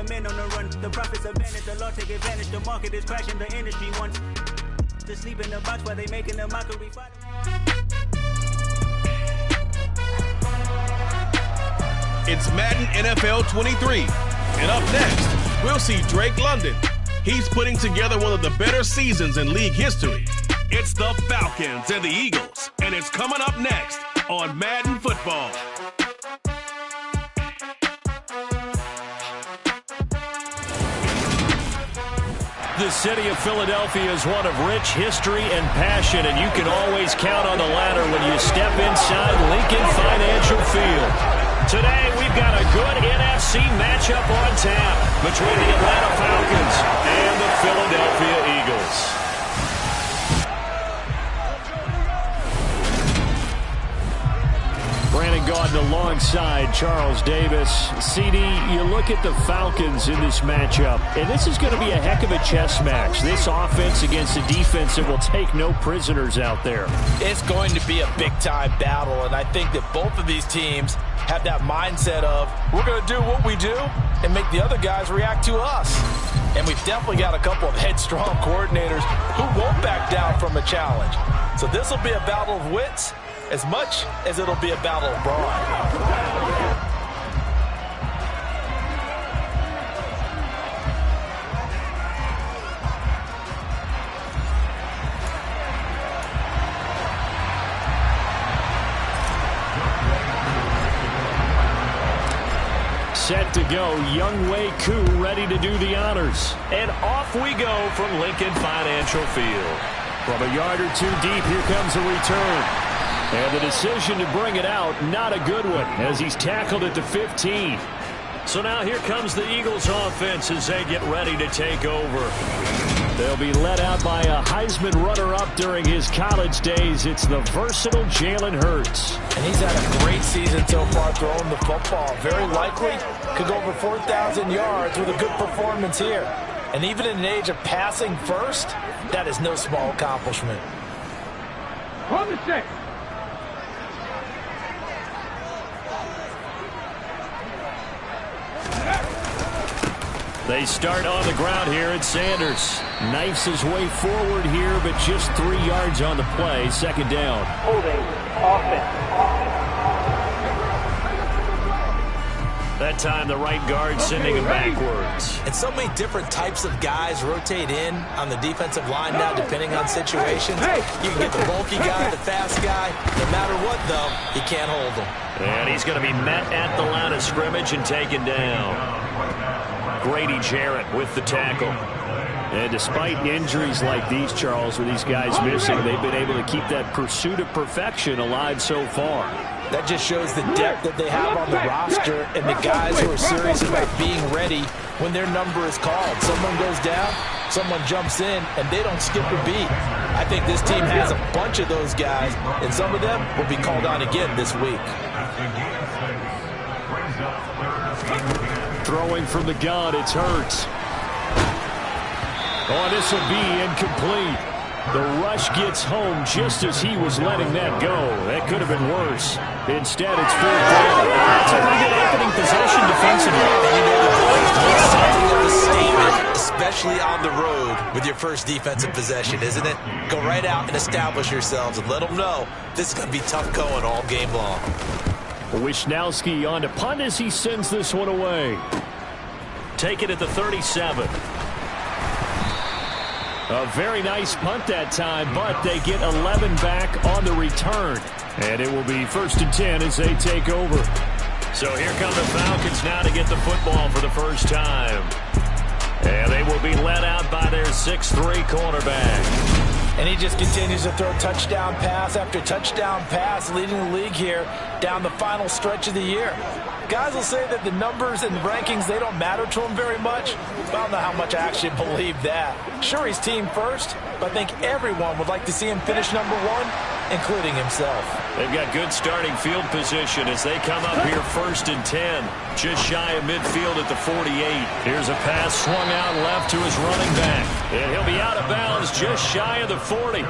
the men on the run. The profits are vanished, the law take advantage. The market is crashing, the industry wants to sleep in the box while they making a mockery. It's Madden NFL 23. And up next, we'll see Drake London. He's putting together one of the better seasons in league history. It's the Falcons and the Eagles, and it's coming up next on Madden Football. The city of Philadelphia is one of rich history and passion, and you can always count on the latter when you step inside Lincoln Financial Field. Today, we've got a good NFC matchup on tap between the Atlanta Falcons and the Philadelphia Eagles. Brandon Gaudin alongside Charles Davis. CD, you look at the Falcons in this matchup, and this is going to be a heck of a chess match. This offense against a defense that will take no prisoners out there. It's going to be a big-time battle, and I think that both of these teams have that mindset of, we're going to do what we do and make the other guys react to us. And we've definitely got a couple of headstrong coordinators who won't back down from a challenge. So this will be a battle of wits as much as it'll be a battle of brawn. Set to go, Younghoe Koo ready to do the honors. And off we go from Lincoln Financial Field. From a yard or two deep, here comes a return. And the decision to bring it out, not a good one, as he's tackled at the 15. So now here comes the Eagles offense as they get ready to take over. They'll be led out by a Heisman runner-up during his college days. It's the versatile Jalen Hurts. And he's had a great season so far throwing the football. Very likely could go over 4,000 yards with a good performance here. And even in an age of passing first, that is no small accomplishment. On the 6. They start on the ground here at Sanders. Knifes his way forward here, but just 3 yards on the play. Second down. Holding offense. That time the right guard sending him backwards. And so many different types of guys rotate in on the defensive line now, depending on situations. You can get the bulky guy, the fast guy. No matter what, though, he can't hold him. And he's going to be met at the line of scrimmage and taken down. Grady Jarrett with the tackle. And despite injuries like these, Charles, with these guys missing, they've been able to keep that pursuit of perfection alive so far. That just shows the depth that they have on the roster and the guys who are serious about being ready when their number is called. Someone goes down, someone jumps in, and they don't skip a beat. I think this team has a bunch of those guys, and some of them will be called on again this week. Throwing from the gun, it's Hurts. Oh, this will be incomplete. The rush gets home just as he was letting that go. That could have been worse. Instead, it's 4th down. That's a pretty good opening possession defensively. And you know the boys need something of a statement, especially on the road with your first defensive possession, isn't it? Go right out and establish yourselves and let them know this is going to be tough going all game long. Wisnowski on to punt as he sends this one away. Take it at the 37. A very nice punt that time, but they get 11 back on the return. And it will be 1st and 10 as they take over. So here come the Falcons now to get the football for the first time. And they will be led out by their 6'3" cornerback. And he just continues to throw touchdown pass after touchdown pass, leading the league here down the final stretch of the year. Guys will say that the numbers and rankings, they don't matter to him very much. But I don't know how much I actually believe that. Sure, he's team first, but I think everyone would like to see him finish #1, including himself. They've got good starting field position as they come up here 1st and 10. Just shy of midfield at the 48. Here's a pass swung out left to his running back. And he'll be out of bounds just shy of the 40.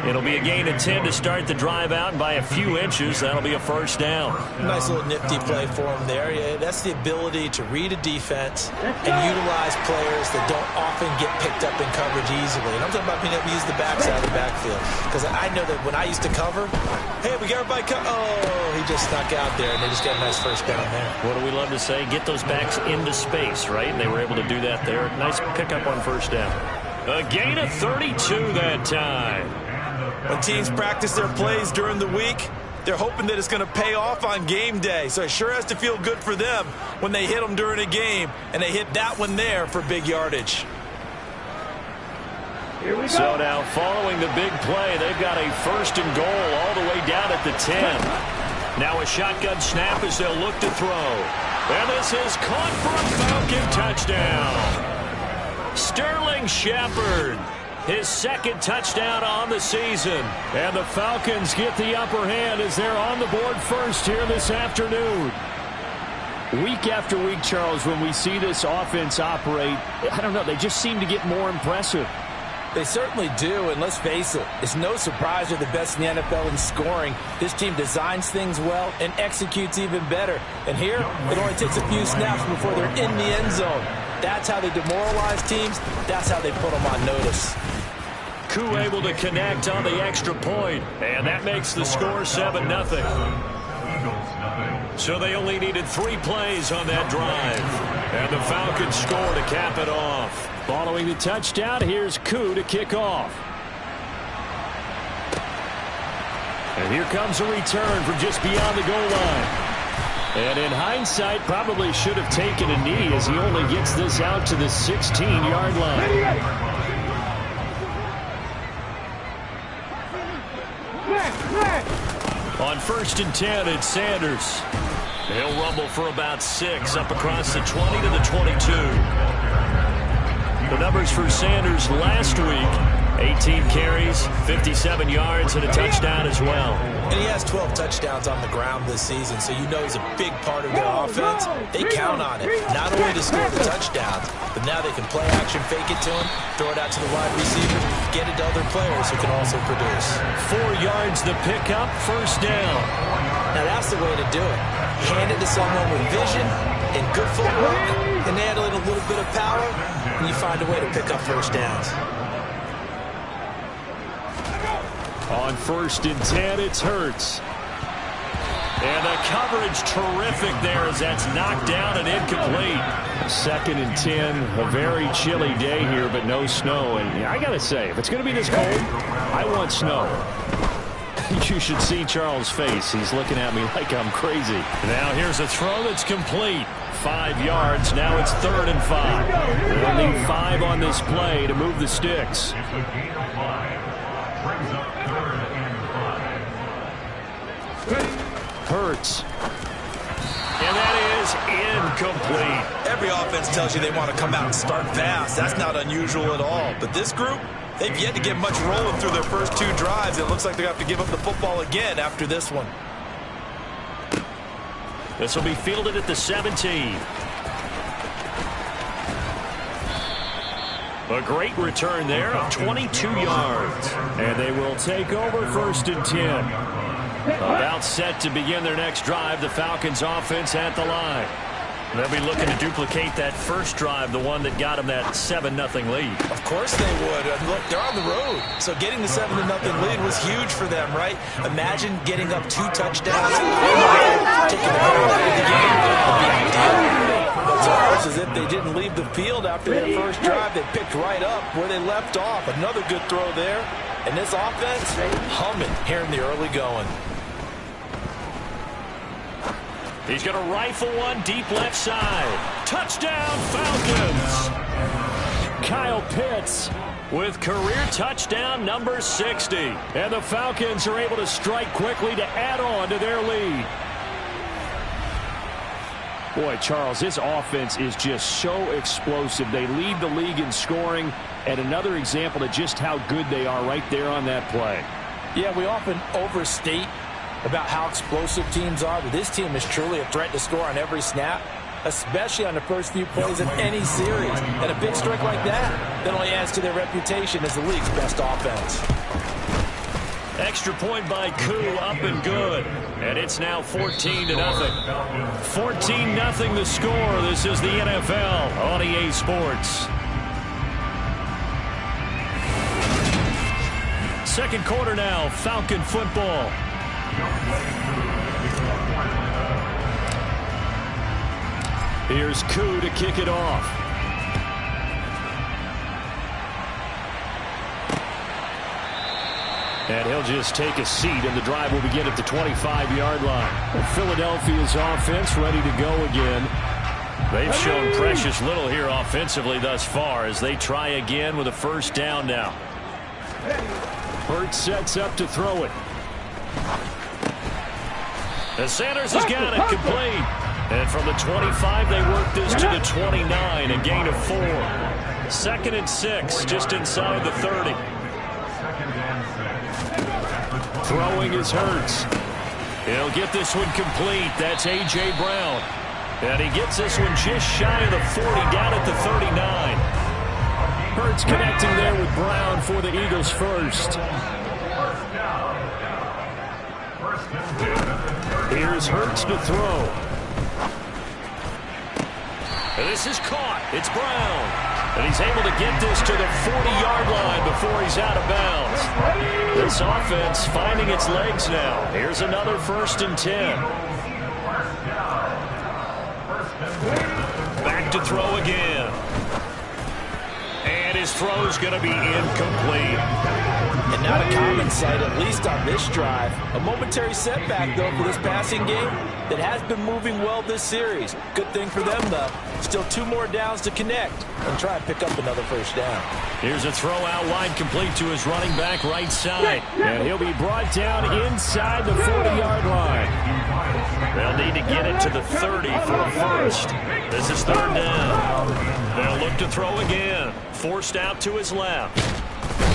It'll be a gain of 10 to start the drive out, and by a few inches, that'll be a first down. Nice little nifty play for him there. Yeah, that's the ability to read a defense and utilize players that don't often get picked up in coverage easily. And I'm talking about being able to use the backside of the backfield. Because I know that when I used to cover, hey, we got everybody oh, he just snuck out there, and they just got a nice first down there. What do we love to say? Get those backs into space, right? And they were able to do that there. Nice pickup on first down. A gain of 32 that time. When teams practice their plays during the week, they're hoping that it's going to pay off on game day. So it sure has to feel good for them when they hit them during a game, and they hit that one there for big yardage. Here we go. So now following the big play, they've got a first and goal all the way down at the 10. Now a shotgun snap as they'll look to throw. And this is caught for a Falcon touchdown. Sterling Shepard, his second touchdown on the season. And the Falcons get the upper hand as they're on the board first here this afternoon. Week after week, Charles, when we see this offense operate, I don't know, they just seem to get more impressive. They certainly do, and let's face it, it's no surprise they're the best in the NFL in scoring. This team designs things well and executes even better. And here, it only takes a few snaps before they're in the end zone. That's how they demoralize teams. That's how they put them on notice. Koo able to connect on the extra point, and that makes the score 7-0. So they only needed 3 plays on that drive, and the Falcons score to cap it off. Following the touchdown, here's Koo to kick off. And here comes a return from just beyond the goal line. And in hindsight, probably should have taken a knee as he only gets this out to the 16-yard line. On 1st and 10, it's Sanders. He'll rumble for about 6 up across the 20 to the 22. The numbers for Sanders last week, 18 carries, 57 yards, and a touchdown as well. And he has 12 touchdowns on the ground this season, so you know he's a big part of their offense. They count on it, not only to score the touchdowns, but now they can play action, fake it to him, throw it out to the wide receiver, get it to other players who can also produce. 4 yards the pickup, first down. Now that's the way to do it. Hand it to someone with vision and good footwork, and add a little bit of power, and you find a way to pick up first downs. On 1st and 10, it's Hurts. And the coverage terrific there as that's knocked down and incomplete. 2nd and 10, a very chilly day here, but no snow. And I got to say, if it's going to be this cold, I want snow. You should see Charles' face. He's looking at me like I'm crazy. Now here's a throw that's complete. 5 yards. Now it's 3rd and 5. They'll need 5 on this play to move the sticks. Hurts. And that is incomplete. Every offense tells you they want to come out and start fast. That's not unusual at all. But this group, they've yet to get much rolling through their first 2 drives. It looks like they have to give up the football again after this one. This will be fielded at the 17. A great return there of 22 yards. And they will take over 1st and 10. About set to begin their next drive, the Falcons offense at the line. They'll be looking to duplicate that first drive, the one that got them that 7-0 lead. Of course they would. Look, they're on the road. So getting the 7-0 lead was huge for them, right? Imagine getting up 2 touchdowns, taking the lead of the game. That'd be ideal. What's worse is if they didn't leave the field after their first drive, they picked right up where they left off. Another good throw there. And this offense, humming here in the early going. He's going to rifle one deep left side. Touchdown, Falcons! Kyle Pitts with career touchdown number 60. And the Falcons are able to strike quickly to add on to their lead. Boy, Charles, this offense is just so explosive. They lead the league in scoring, and another example of just how good they are right there on that play. Yeah, we often overstate about how explosive teams are, but this team is truly a threat to score on every snap, especially on the first few plays of any series. And a big strike like that only adds to their reputation as the league's best offense. Extra point by Koo, up and good. And it's now 14-0. 14-0 the score. This is the NFL on EA Sports. Second quarter now, Falcon football. Here's Koo to kick it off. And he'll just take a seat, and the drive will begin at the 25-yard line. Philadelphia's offense ready to go again. They've shown precious little here offensively thus far as they try again with a first down now. Hurts sets up to throw it. And Sanders has got it complete. And from the 25, they work this to the 29, a gain of 4. 2nd and 6, just inside the 30. Throwing is Hurts. He'll get this one complete. That's A.J. Brown. And he gets this one just shy of the 40, down at the 39. Hurts connecting there with Brown for the Eagles first. Here's Hurts to throw. And this is caught. It's Brown. And he's able to get this to the 40-yard line before he's out of bounds. This offense finding its legs now. Here's another 1st and 10. Back to throw again. And his throw's going to be incomplete. And not a common sight, at least on this drive. A momentary setback, though, for this passing game that has been moving well this series. Good thing for them, though. Still 2 more downs to connect and try and pick up another first down. Here's a throw out wide complete to his running back right side. And he'll be brought down inside the 40-yard line. They'll need to get it to the 30 for a first. This is 3rd down. They'll look to throw again. Forced out to his left.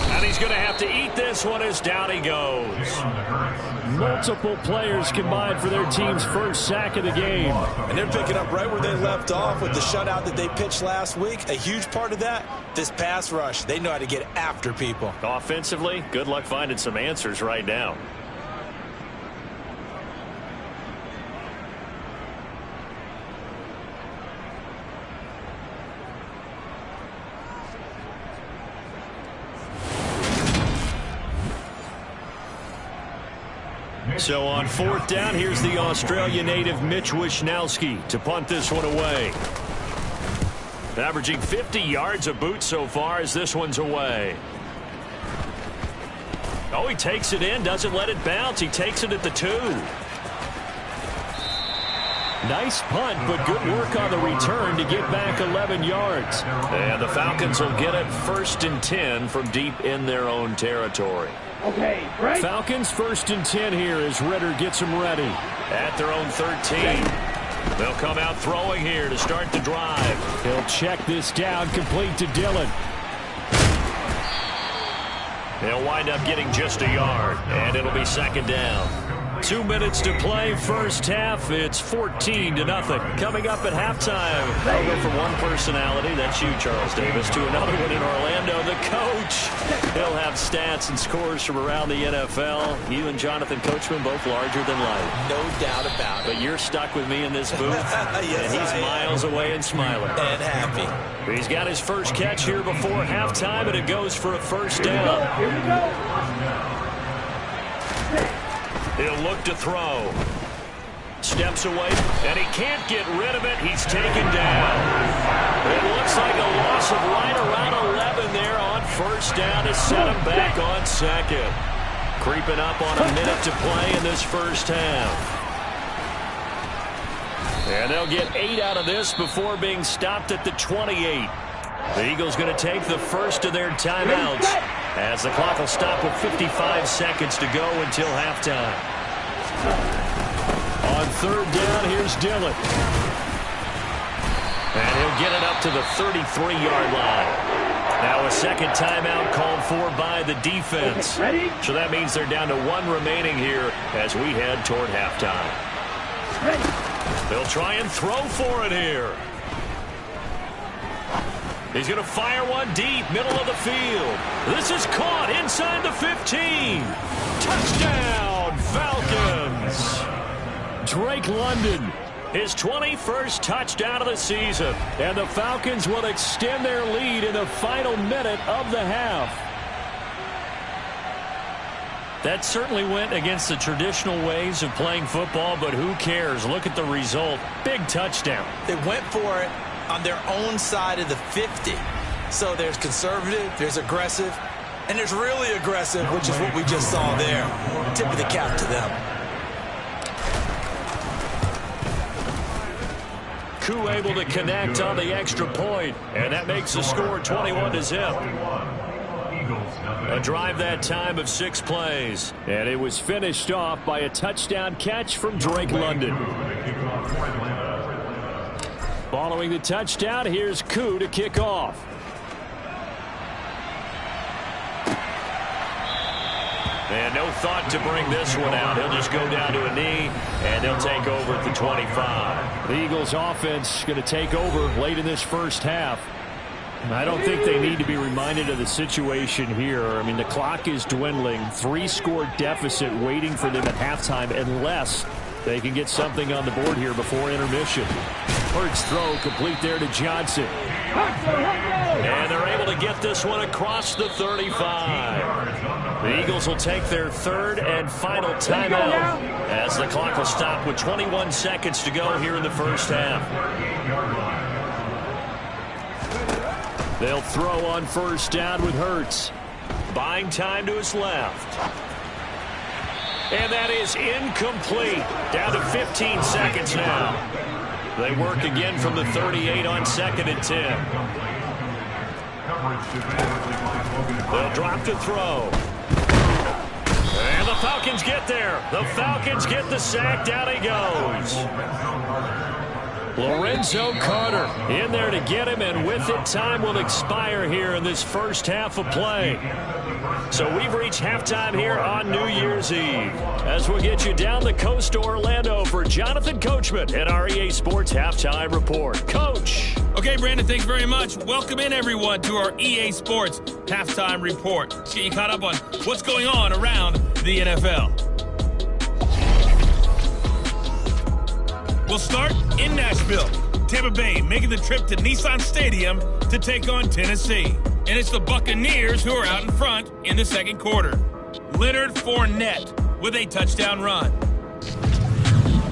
And he's going to have to eat this one as down he goes. Multiple players combined for their team's first sack of the game. And they're picking up right where they left off with the shutout that they pitched last week. A huge part of that, this pass rush. They know how to get after people. Offensively, good luck finding some answers right now. So on 4th down, here's the Australia native Mitch Wishnowsky to punt this one away. Averaging 50 yards a boot so far as this one's away. Oh, he takes it in, doesn't let it bounce. He takes it at the 2. Nice punt, but good work on the return to get back 11 yards. And the Falcons will get it 1st and 10 from deep in their own territory. Okay, right. Falcons 1st and 10 here as Ritter gets them ready. At their own 13. They'll come out throwing here to start the drive. He'll check this down, complete to Dillon. They'll wind up getting just a yard, and it'll be 2nd down. 2 minutes to play, first half. It's 14-0. Coming up at halftime, I'll go from one personality, that's you, Charles Davis, to another one in Orlando, the coach. He'll have stats and scores from around the NFL. You and Jonathan Coachman both larger than life. No doubt about it. But you're stuck with me in this booth, yes, and he's miles away and smiling. And happy. He's got his first catch here before halftime, and it goes for a first down. Here we go. He'll look to throw. Steps away, and he can't get rid of it. He's taken down. It looks like a loss of right around 11 there on first down to set him back on 2nd. Creeping up on a minute to play in this first half. And they'll get 8 out of this before being stopped at the 28. The Eagles going to take the first of their timeouts as the clock will stop with 55 seconds to go until halftime. On 3rd down, here's Dillon. And he'll get it up to the 33-yard line. Now a second timeout called for by the defense. Ready? So that means they're down to 1 remaining here as we head toward halftime. They'll try and throw for it here. He's going to fire one deep, middle of the field. This is caught inside the 15. Touchdown, Falcons. Drake London, his 21st touchdown of the season. And the Falcons will extend their lead in the final minute of the half. That certainly went against the traditional ways of playing football, but who cares? Look at the result. Big touchdown. They went for it on their own side of the 50. So there's conservative, there's aggressive, and there's really aggressive, which is what we just saw there. Tip of the cap to them. Koo able to connect on the extra point, and that makes the score 21-0. A drive that time of 6 plays. And it was finished off by a touchdown catch from Drake London. Following the touchdown, here's Koo to kick off. And no thought to bring this one out. He'll just go down to a knee, and he'll take over at the 25. The Eagles offense going to take over late in this first half. I don't think they need to be reminded of the situation here. I mean, the clock is dwindling. 3-score deficit waiting for them at halftime unless they can get something on the board here before intermission. Hurts throw complete there to Johnson. And they're able to get this one across the 35. The Eagles will take their third and final timeout as the clock will stop with 21 seconds to go here in the first half. They'll throw on first down with Hurts. Buying time to his left. And that is incomplete. Down to 15 seconds now. They work again from the 38 on 2nd and 10. They'll drop to throw. And the Falcons get there. The Falcons get the sack. Down he goes. Lorenzo Carter in there to get him, and with it, time will expire here in this first half of play. So we've reached halftime here on New Year's Eve. As we'll get you down the coast to Orlando for Jonathan Coachman at our EA Sports Halftime Report. Coach. Okay, Brandon, thanks very much. Welcome in, everyone, to our EA Sports Halftime Report. Let's get you caught up on what's going on around the NFL. We'll start in Nashville. Tampa Bay making the trip to Nissan Stadium to take on Tennessee. And it's the Buccaneers who are out in front in the second quarter. Leonard Fournette with a touchdown run.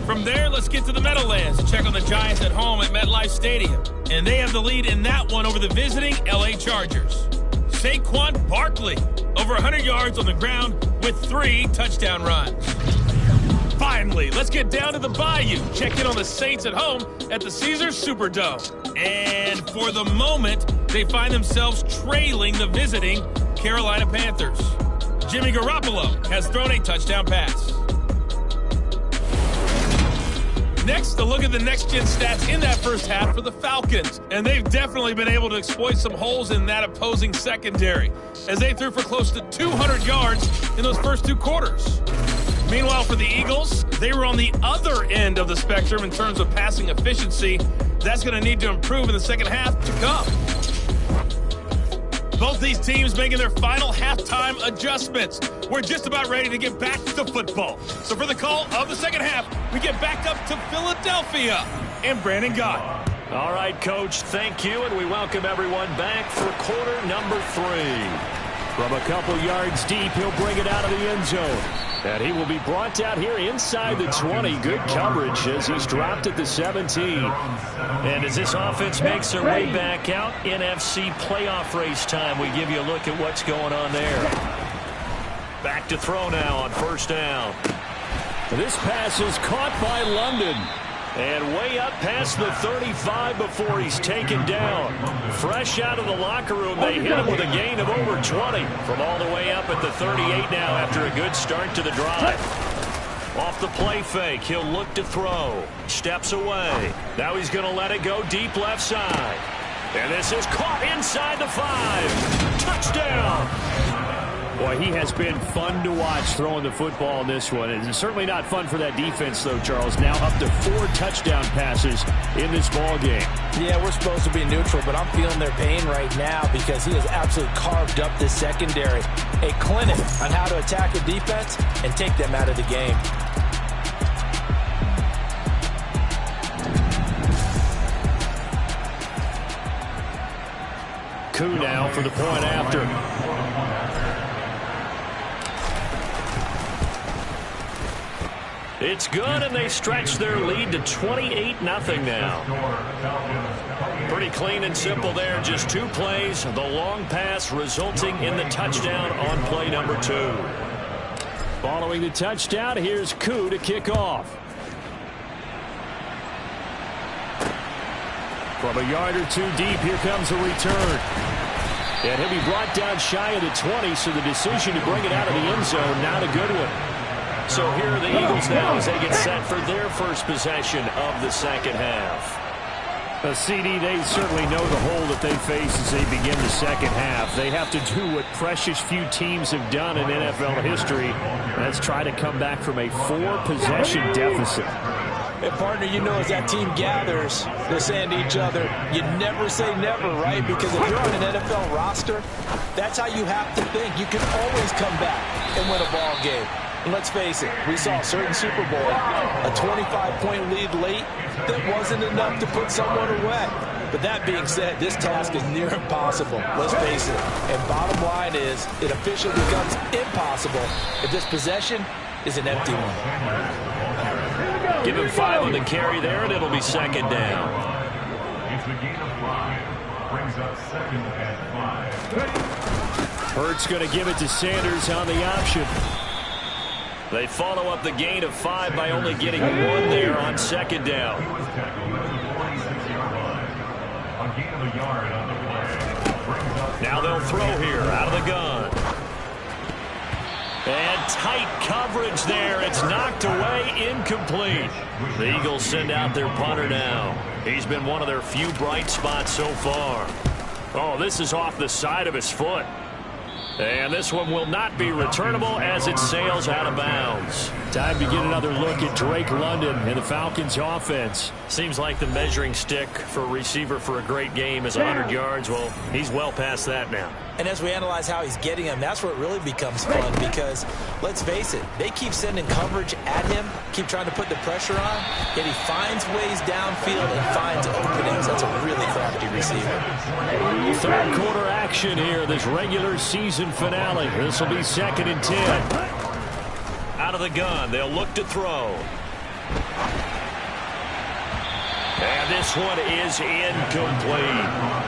From there, let's get to the Meadowlands to check on the Giants at home at MetLife Stadium. And they have the lead in that one over the visiting LA Chargers. Saquon Barkley, over 100 yards on the ground with 3 touchdown runs. Finally, let's get down to the Bayou. Check in on the Saints at home at the Caesars Superdome. And for the moment, they find themselves trailing the visiting Carolina Panthers. Jimmy Garoppolo has thrown a touchdown pass. Next, a look at the next-gen stats in that first half for the Falcons. And they've definitely been able to exploit some holes in that opposing secondary, as they threw for close to 200 yards in those first 2 quarters. Meanwhile, for the Eagles, they were on the other end of the spectrum in terms of passing efficiency. That's going to need to improve in the second half to come. Both these teams making their final halftime adjustments. We're just about ready to get back to football. So for the call of the second half, we get back up to Philadelphia and Brandon Gott. All right, Coach, thank you, and we welcome everyone back for quarter number 3. From a couple yards deep, he'll bring it out of the end zone. And he will be brought out here inside the 20. Good coverage as he's dropped at the 17. And as this offense makes their way back out, NFC playoff race time, we give you a look at what's going on there. Back to throw now on first down. This pass is caught by London. And way up past the 35 before he's taken down. Fresh out of the locker room, they hit him with a gain of over 20 from all the way up at the 38 now after a good start to the drive. Off the play fake, he'll look to throw. Steps away. Now he's going to let it go deep left side. And this is caught inside the 5. Touchdown. Boy, he has been fun to watch throwing the football in this one. It's certainly not fun for that defense, though, Charles. Now up to 4 touchdown passes in this ball game. Yeah, we're supposed to be neutral, but I'm feeling their pain right now because he has absolutely carved up this secondary. A clinic on how to attack a defense and take them out of the game. Koo now for the point after. It's good, and they stretch their lead to 28-0 now. Pretty clean and simple there. Just 2 plays. The long pass resulting in the touchdown on play number 2. Following the touchdown, here's Koo to kick off. From a yard or 2 deep, here comes a return. And he'll be brought down shy of the 20, so the decision to bring it out of the end zone, not a good one. So here are the Eagles now as they get set for their first possession of the second half. CD, they certainly know the hole that they face as they begin the second half. They have to do what precious few teams have done in NFL history. That's try to come back from a 4-possession deficit. And partner, you know, as that team gathers, they're saying to each other, you never say never, right? Because if you're on an NFL roster, that's how you have to think. You can always come back and win a ball game. And let's face it, we saw a certain Super Bowl, a 25-point lead late that wasn't enough to put someone away. But that being said, this task is near impossible. Let's face it. And bottom line is, it officially becomes impossible if this possession is an empty one. Give him 5 on the carry there, and it'll be second down. It's a gain of 5. Brings up 2nd and 5. Hurts going to give it to Sanders on the option. They follow up the gain of 5 by only getting 1 there on second down. He was tackled at the 46-yard line. A gain of a yard on the play. Now they'll throw here out of the gun. And tight coverage there. It's knocked away, incomplete. The Eagles send out their punter now. He's been one of their few bright spots so far. Oh, this is off the side of his foot. And this one will not be returnable as it sails out of bounds. Time to get another look at Drake London and the Falcons offense. Seems like the measuring stick for a receiver for a great game is 100 yards. Well, he's well past that now. And as we analyze how he's getting them, that's where it really becomes fun because, let's face it, they keep sending coverage at him, keep trying to put the pressure on, yet he finds ways downfield and finds openings. That's a really crafty receiver. Third quarter action here, this regular season finale. This will be 2nd and 10. Out of the gun, they'll look to throw. And this one is incomplete.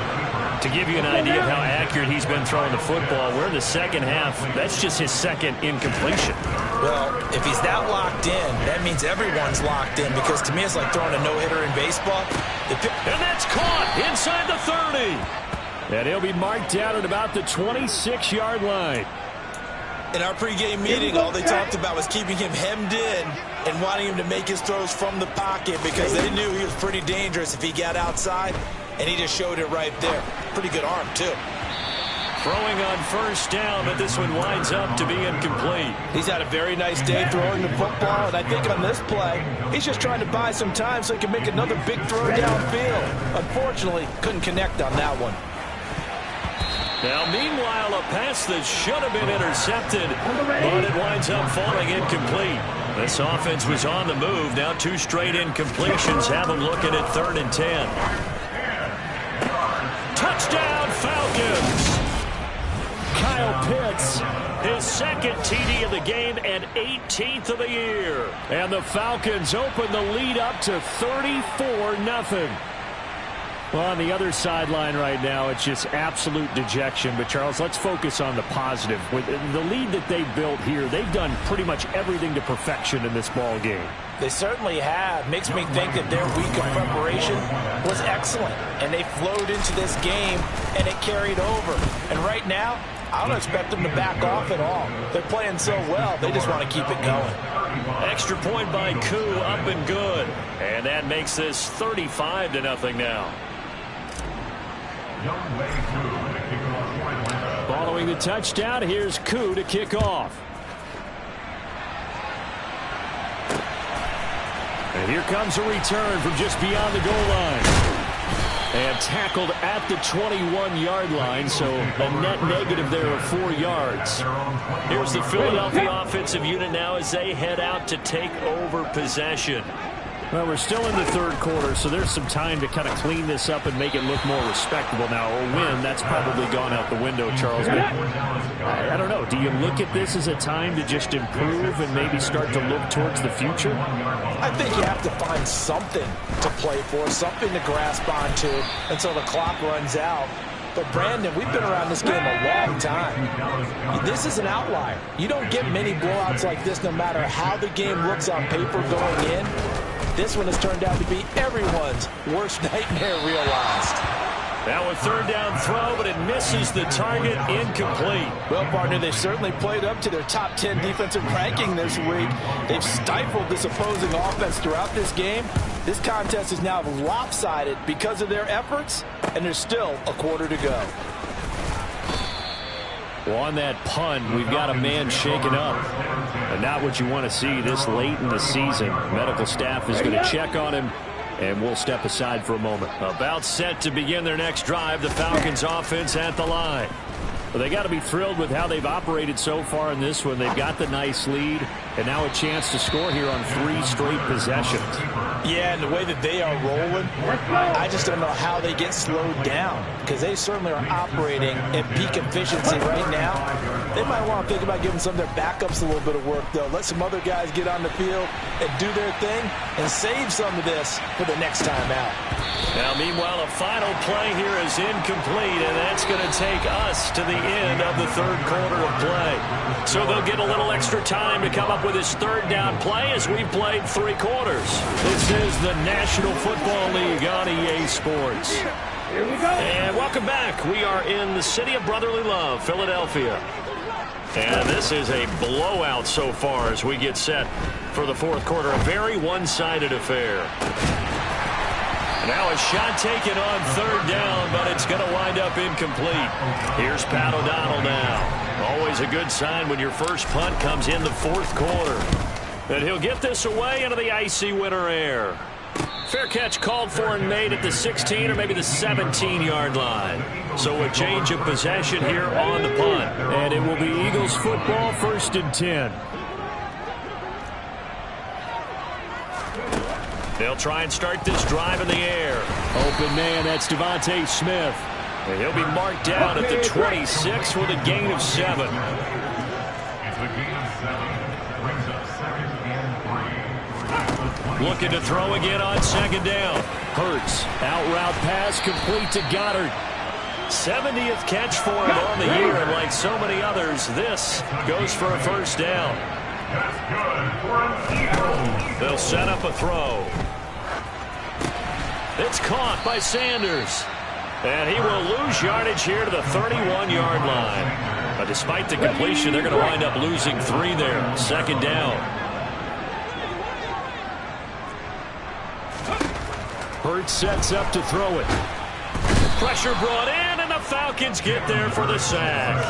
To give you an idea of how accurate he's been throwing the football, we're in the second half. That's just his 2nd incompletion. Well, if he's that locked in, that means everyone's locked in because to me it's like throwing a no-hitter in baseball. And that's caught inside the 30. And he'll be marked down at about the 26-yard line. In our pregame meeting, all they talked about was keeping him hemmed in and wanting him to make his throws from the pocket because they knew he was pretty dangerous if he got outside. And he just showed it right there. Pretty good arm, too. Throwing on first down, but this one winds up to be incomplete. He's had a very nice day throwing the football, and I think on this play, he's just trying to buy some time so he can make another big throw downfield. Unfortunately, couldn't connect on that one. Now, meanwhile, a pass that should have been intercepted, but it winds up falling incomplete. This offense was on the move. Now 2 straight incompletions have them looking at 3rd and 10. Touchdown, Falcons! Kyle Pitts, his 2nd TD of the game and 18th of the year. And the Falcons open the lead up to 34-0. Well, on the other sideline right now, it's just absolute dejection. But, Charles, let's focus on the positive. With the lead that they built here, they've done pretty much everything to perfection in this ball game. They certainly have. Makes me think that their week of preparation was excellent. And they flowed into this game, and it carried over. And right now, I don't expect them to back off at all. They're playing so well, they just want to keep it going. Extra point by Koo, up and good. And that makes this 35-0 now. Following the touchdown, here's Koo to kick off. And here comes a return from just beyond the goal line. And tackled at the 21-yard line, so a net negative there of 4 yards. Here's the Philadelphia offensive unit now as they head out to take over possession. Well, we're still in the third quarter, so there's some time to kind of clean this up and make it look more respectable now. A win, that's probably gone out the window, Charles. But I don't know. Do you look at this as a time to just improve and maybe start to look towards the future? I think you have to find something to play for, something to grasp onto until the clock runs out. But, Brandon, we've been around this game a long time. This is an outlier. You don't get many blowouts like this no matter how the game looks on paper going in. This one has turned out to be everyone's worst nightmare realized. Now a third down throw, but it misses the target, incomplete. Well, partner, they've certainly played up to their top 10 defensive ranking this week. They've stifled this opposing offense throughout this game. This contest is now lopsided because of their efforts, and there's still a quarter to go. Well, on that punt, we've got a man shaken up. And not what you want to see this late in the season. Medical staff is going to check on him, and we'll step aside for a moment. About set to begin their next drive, the Falcons offense at the line. Well, they got to be thrilled with how they've operated so far in this one. They've got the nice lead, and now a chance to score here on 3 straight possessions. Yeah, and the way that they are rolling, I just don't know how they get slowed down, because they certainly are operating at peak efficiency right now. They might want to think about giving some of their backups a little bit of work, though. Let some other guys get on the field and do their thing and save some of this for the next time out. Now, meanwhile, a final play here is incomplete, and that's going to take us to the end of the third quarter of play. So they'll get a little extra time to come up with this third down play as we've played 3 quarters. This is the National Football League on EA Sports. Here we go. And welcome back. We are in the city of brotherly love, Philadelphia. And this is a blowout so far as we get set for the fourth quarter. A very one-sided affair. Now a shot taken on third down, but it's going to wind up incomplete. Here's Pat O'Donnell now. Always a good sign when your first punt comes in the fourth quarter. And he'll get this away into the icy winter air. Fair catch called for and made at the 16 or maybe the 17-yard line. So a change of possession here on the punt. And it will be Eagles football, 1st and 10. They'll try and start this drive in the air. Open man, that's Devontae Smith. And he'll be marked down at the 26 with a gain of 7. It's a gain of 7. Brings up 2nd and 3. Looking to throw again on 2nd down. Hurts, out route pass, complete to Goddard. 70th catch for him on the year, and like so many others, this goes for a first down. That's good for an Eagle. They'll set up a throw. It's caught by Sanders. And he will lose yardage here to the 31-yard line. But despite the completion, they're going to wind up losing 3 there. 2nd down. Hurts sets up to throw it. Pressure brought in, and the Falcons get there for the sack.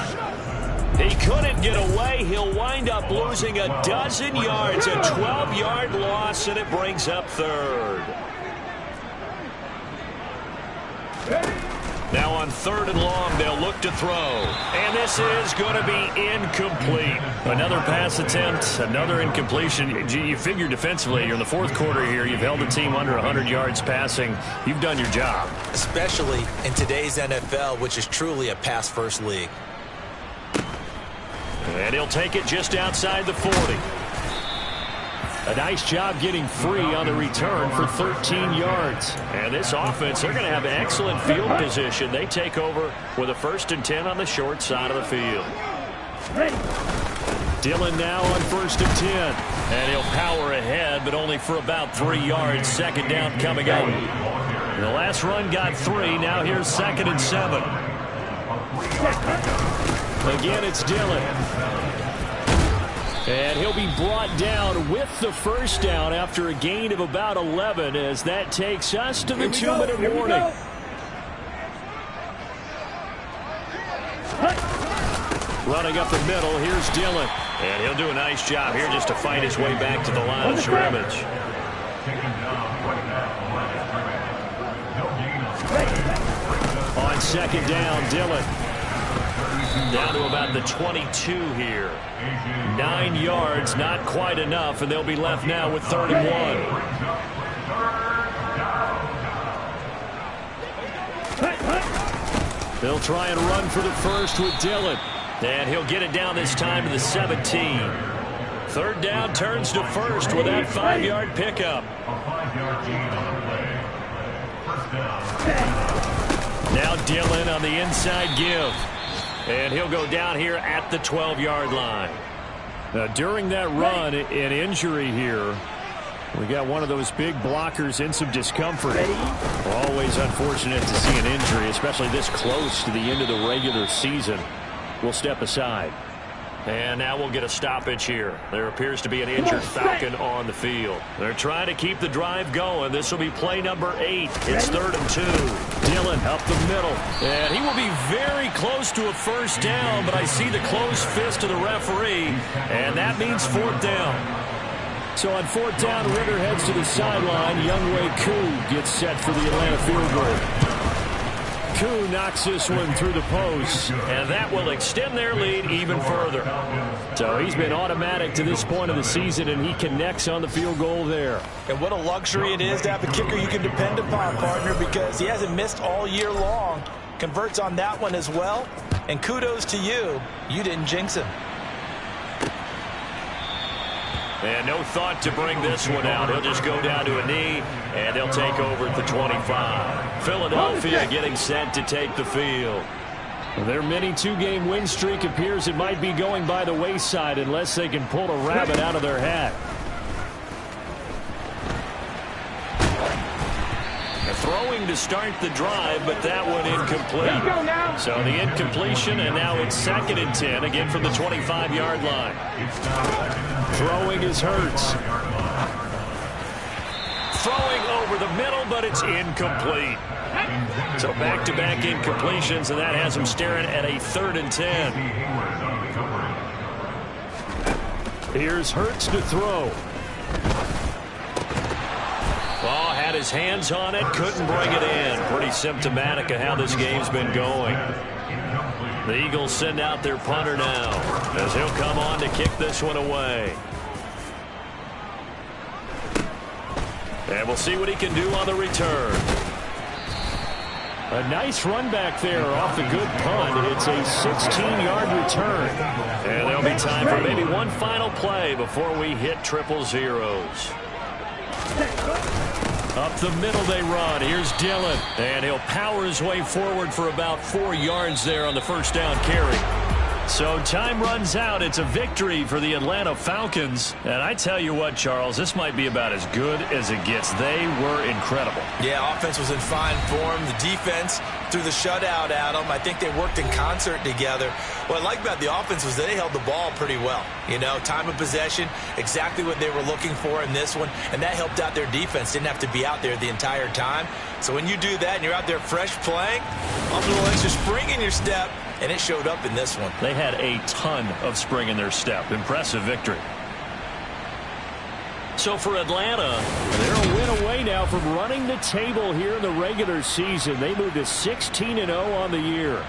He couldn't get away. He'll wind up losing a dozen yards, a 12-yard loss, and it brings up 3rd. Now on 3rd and long, they'll look to throw. And this is going to be incomplete. Another pass attempt, another incompletion. You figure defensively, you're in the fourth quarter here. You've held the team under 100 yards passing. You've done your job. Especially in today's NFL, which is truly a pass-first league. And he'll take it just outside the 40. A nice job getting free on the return for 13 yards. And this offense, they're going to have excellent field position. They take over with a 1st and 10 on the short side of the field. Dillon now on 1st and 10. And he'll power ahead, but only for about 3 yards. 2nd down coming up. The last run got 3. Now here's 2nd and 7. Again, it's Dillon. And he'll be brought down with the first down after a gain of about 11 as that takes us to the 2-minute warning. Running up the middle, here's Dillon. And he'll do a nice job here just to fight his way back to the line of scrimmage. On second down, Dillon. Down to about the 22 here. 9 yards, not quite enough, and they'll be left now with 3rd and 1. They'll try and run for the first with Dillon. And he'll get it down this time to the 17. 3rd down turns to first with that 5-yard pickup. Now Dillon on the inside give. And he'll go down here at the 12-yard line. Now, during that run, an injury here. We got one of those big blockers in some discomfort. Always unfortunate to see an injury, especially this close to the end of the regular season. We'll step aside. And now we'll get a stoppage here. There appears to be an injured Falcon on the field. They're trying to keep the drive going. This will be play number 8. It's 3rd and 2. Dillon up the middle. And he will be very close to a first down, but I see the closed fist of the referee, and that means 4th down. So on 4th down, Ritter heads to the sideline. Younghoe Koo gets set for the Atlanta field goal. Koo knocks this one through the post, and that will extend their lead even further. So he's been automatic to this point of the season, and he connects on the field goal there. And what a luxury it is to have a kicker you can depend upon, partner, because he hasn't missed all year long. Converts on that one as well, and kudos to you. You didn't jinx him. And no thought to bring this one out. He'll just go down to a knee, and they'll take over at the 25. Philadelphia getting set to take the field. Their mini 2-game win streak appears it might be going by the wayside unless they can pull a rabbit out of their hat. Throwing to start the drive, but that one incomplete. So the incompletion, and now it's 2nd and 10, again from the 25-yard line. Throwing is Hurts. Throwing over the middle, but it's incomplete. So back-to-back incompletions, and that has him staring at a 3rd and 10. Here's Hurts to throw. Oh, had his hands on it, couldn't bring it in. Pretty symptomatic of how this game's been going. The Eagles send out their punter now, as he'll come on to kick this one away. And we'll see what he can do on the return. A nice run back there off the good punt. It's a 16-yard return. And there'll be time for maybe one final play before we hit triple zeros. Up the middle they run. Here's Dillon. And he'll power his way forward for about 4 yards there on the first down carry. So time runs out. It's a victory for the Atlanta Falcons. And I tell you what, Charles, this might be about as good as it gets. They were incredible. Yeah, offense was in fine form. The defense threw the shutout at them. I think they worked in concert together. What I like about the offense was that they held the ball pretty well. You know, time of possession, exactly what they were looking for in this one. And that helped out their defense. Didn't have to be out there the entire time. So when you do that and you're out there fresh playing, a little extra spring in your step, and it showed up in this one. They had a ton of spring in their step. Impressive victory. So for Atlanta, they're a win away now from running the table here in the regular season. They moved to 16-0 on the year.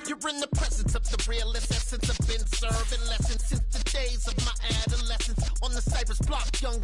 You're in the presence of the realest essence. I've been serving lessons since the days of my adolescence. On the Cypress block, young